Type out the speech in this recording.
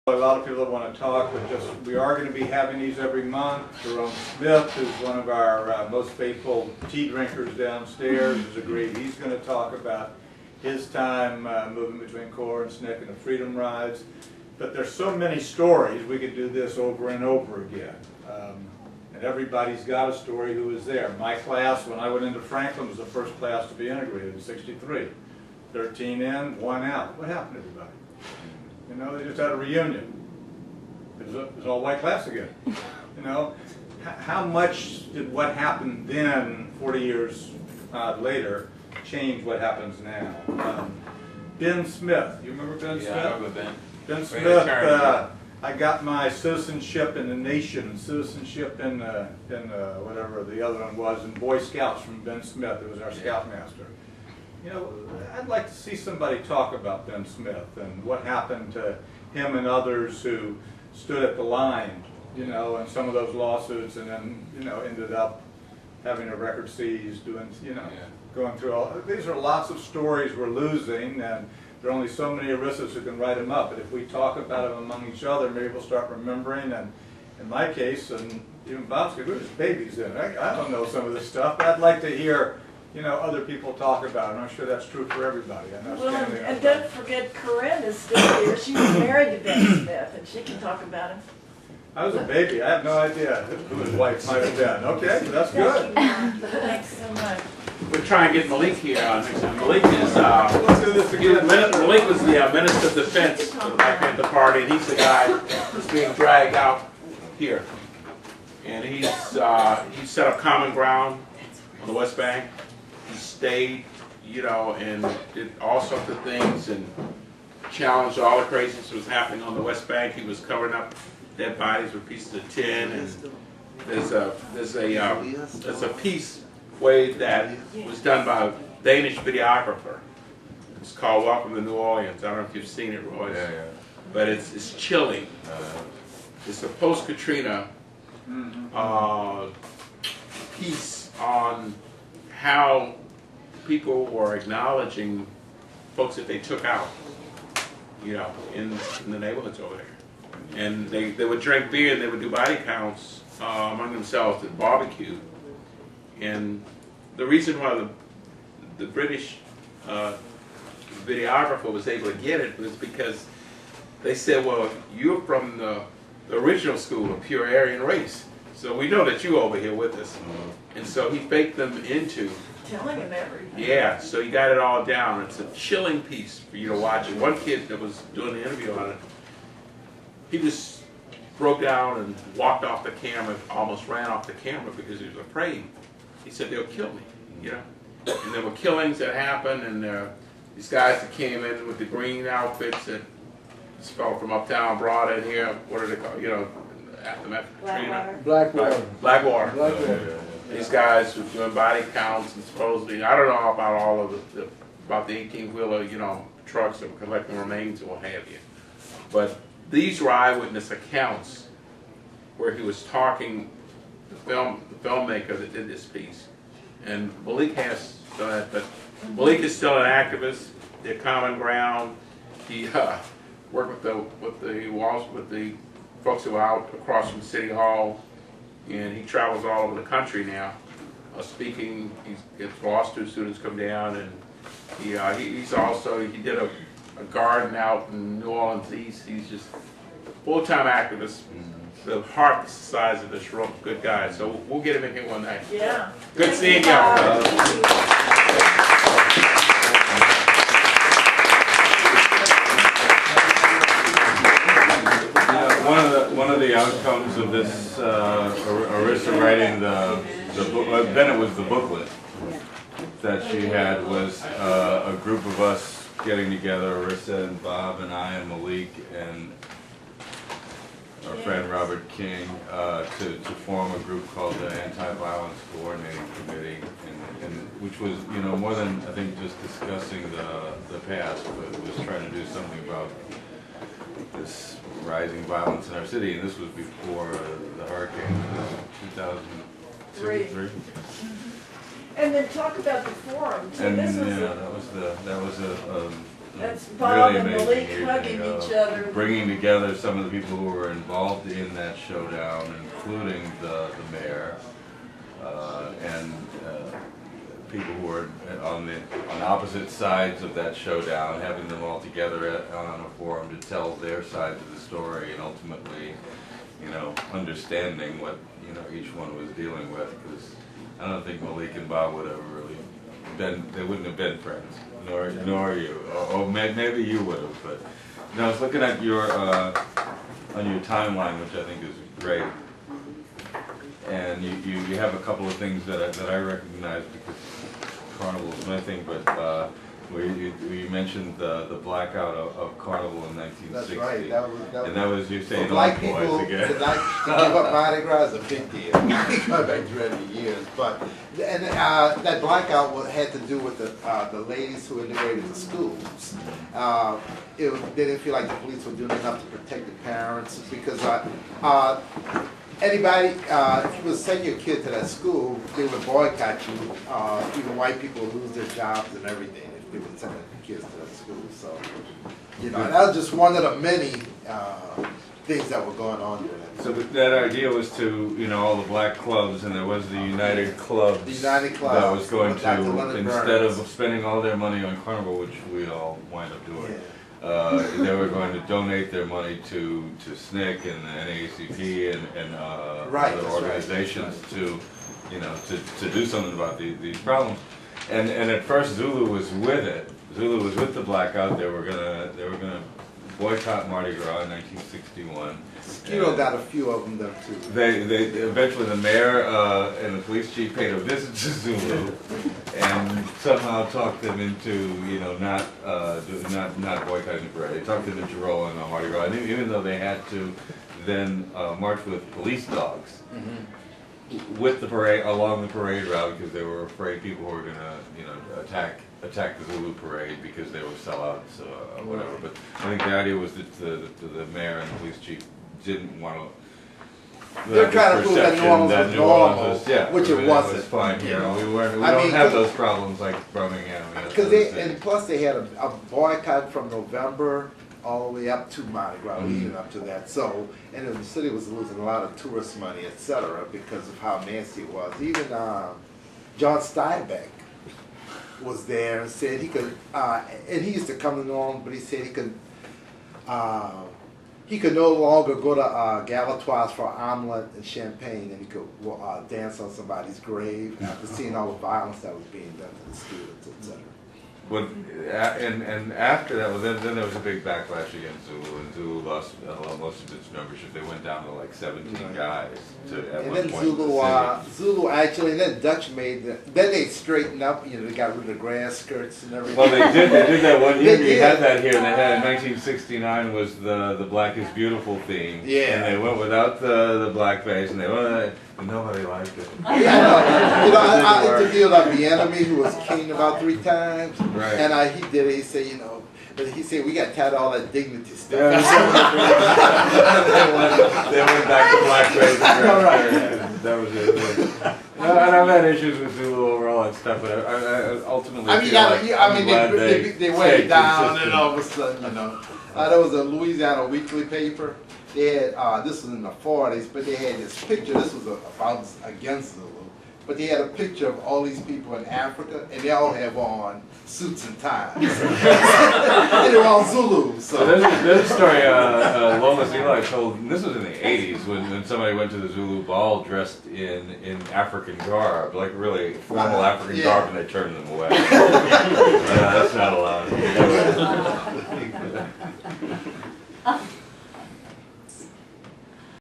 A lot of people that want to talk, but we are going to be having these every month. Jerome Smith, who's one of our most faithful tea drinkers downstairs, has agreed he's going to talk about his time moving between Core and SNCC and the Freedom Rides. But there's so many stories, we could do this over and over again. And everybody's got a story who was there. My class, when I went into Franklin, was the first class to be integrated in '63. 13 in, 1 out. What happened to everybody? You know, they just had a reunion. It was an all-white class again. You know, how much did what happened then, 40 years later, change what happens now? Ben Smith, you remember Ben Smith? Yeah, I remember Ben. Ben Smith, I got my citizenship in the nation, citizenship in whatever the other one was, in Boy Scouts from Ben Smith, who was our scoutmaster. You know, I'd like to see somebody talk about Ben Smith and what happened to him and others who stood at the line, you know, in some of those lawsuits, and then, you know, ended up having a record seized, doing, you know, going through all. These are lots of stories we're losing, and there are only so many Orissas who can write them up. But if we talk about them among each other, maybe we'll start remembering. And in my case, and even Bob's case, we're just babies then. I don't know some of this stuff, but I'd like to hear, you know, other people talk about it. I'm sure that's true for everybody. Well, and don't forget, Corinne is still here. She was married to Ben Smith, and she can talk about him. I was a baby. I have no idea who his wife might have been. Okay, that's good. Thanks so much. We're trying to get Malik here next time. Malik is, Let's do this again. Malik was the Minister of Defense for the Black Panther Party, and he's the guy who's being dragged out here. And he's set up common ground on the West Bank. He stayed, you know, and did all sorts of things and challenged all the craziness that was happening on the West Bank. He was covering up dead bodies with pieces of tin, and there's a piece way that was done by a Danish videographer. It's called Welcome to New Orleans. I don't know if you've seen it, Royce. Yeah. But it's chilling. It's a post-Katrina piece on how people were acknowledging folks that they took out, you know, in the neighborhoods over there. And they would drink beer and they would do body counts among themselves at barbecue. And the reason why the British videographer was able to get it was because they said, well, you're from the original school of pure Aryan race, so we know that you're over here with us. And so he faked them into Telling him everything. Yeah, so he got it all down. It's a chilling piece for you to watch. And one kid that was doing the interview on it, he just broke down and walked off the camera, almost ran off the camera because he was afraid. He said, they'll kill me, you know. And there were killings that happened, and these guys that came in with the green outfits that this fellow from uptown brought in here, what are they called, you know, aftermath of Katrina? Blackwater. These guys were doing body counts and supposedly, I don't know about all of about the 18-wheeler, you know, trucks that were collecting remains or what have you. But these were eyewitness accounts where he was talking, the filmmaker that did this piece. And Malik has done that, but Malik is still an activist. They're common ground. He worked with the folks who are out across from City Hall, and he travels all over the country now, speaking. He gets law students come down, and he did a garden out in New Orleans East. He's just a full-time activist. The heart the size of this room, good guy. So we'll get him in here one night. Yeah. Good seeing y'all. One of the outcomes of this Orissa writing the book, then it was the booklet that she had, was a group of us getting together, Orissa and Bob and I and Malik and our friend Robert King, to form a group called the Anti-Violence Coordinating Committee, and which was, you know, more than I think just discussing the past, but it was trying to do something about this rising violence in our city. And this was before the hurricane, 2002, 3. And then talk about the forum too. And this was yeah, that was That's Bob Really and amazing Malik evening, hugging each other. bringing together some of the people who were involved in that showdown, including the mayor, and people who were on opposite sides of that showdown, having them all together on a forum to tell their sides of the story, and ultimately, you know, understanding what, you know, each one was dealing with, because I don't think Malik and Bob would have really been, they wouldn't have been friends, nor you, or maybe you would have, but, you know, I was looking at your, on your timeline, which I think is great, and you have a couple of things that I recognize because Carnival is my thing, but where you mentioned the blackout of Carnival in 1960. That's right. And that was you saying, black oh, people boys again. to give up Mardi Gras is a big deal. Going back 300 years, but and that blackout had to do with the ladies who integrated the schools. They didn't feel like the police were doing enough to protect the parents because anybody, if you would send your kid to that school, they would boycott you. Even white people would lose their jobs and everything if they would send their kids to that school. So, you know, and that was just one of the many things that were going on there. So that idea was to, you know, all the black clubs, and there was the United Clubs. The United Clubs. That was going with Dr. to, Leonard instead Burns. of spending all their money on Carnival, which we all wind up doing. Yeah. They were going to donate their money to SNCC and the NAACP and Right, other that's organizations right. to, you know, to do something about these problems. And at first Zulu was with it. Zulu was with the blackout. They were gonna boycott Mardi Gras in 1961. Skiro got a few of them though too. They eventually the mayor and the police chief paid a visit to Zulu and somehow talked them into, you know, not boycotting the parade. They talked them into rolling on Mardi Gras, and even though they had to then march with police dogs with the parade along the parade route because they were afraid people were gonna, you know, attack the Zulu parade because they were sellouts or whatever. But I think the idea was that the mayor and the police chief didn't want to. They're trying to prove that New Orleans was normal, yeah, which it wasn't. It was fine here. You know? We I don't mean, have those problems like Birmingham. Because and plus they had a boycott from November all the way up to Mardi Gras, leading up to that. So, and the city was losing a lot of tourist money, etc., because of how nasty it was. Even John Steinbeck was there and said he could, and he used to come to New Orleans, but he said he could no longer go to Galatoire's for omelet and champagne, and he could dance on somebody's grave after seeing all the violence that was being done to the students, etc. But and after that, well, then there was a big backlash against Zulu, and Zulu lost most of its membership. They went down to like 17 guys at And one then point. Zulu actually, and then Dutch made then they straightened up. You know, they got rid of the grass skirts and everything. Well, they did that one year. They We did. had that here, and they had in 1969 was the Black is Beautiful theme. Yeah. And they went without the blackface, and they went. And nobody liked it. Yeah, I know. I interviewed the enemy who was king about 3 times, Right. and he did it. He said, you know, but he said we got tired of all that dignity stuff. Yeah. they went back to blackface. And that was it. And I've had issues with Zulu over all that stuff, but I ultimately I mean, feel like I'm glad they went stayed down, consistent. and all of a sudden, you know, there was a Louisiana weekly paper. They had this was in the 40s, but they had this picture. This was about against Zulu, but they had a picture of all these people in Africa, and they all have on suits and ties, and they're all Zulus. So There's a story Lomas Eli told, and this was in the 80s, when somebody went to the Zulu ball dressed in African garb, like really formal African garb, and they turned them away. That's not allowed.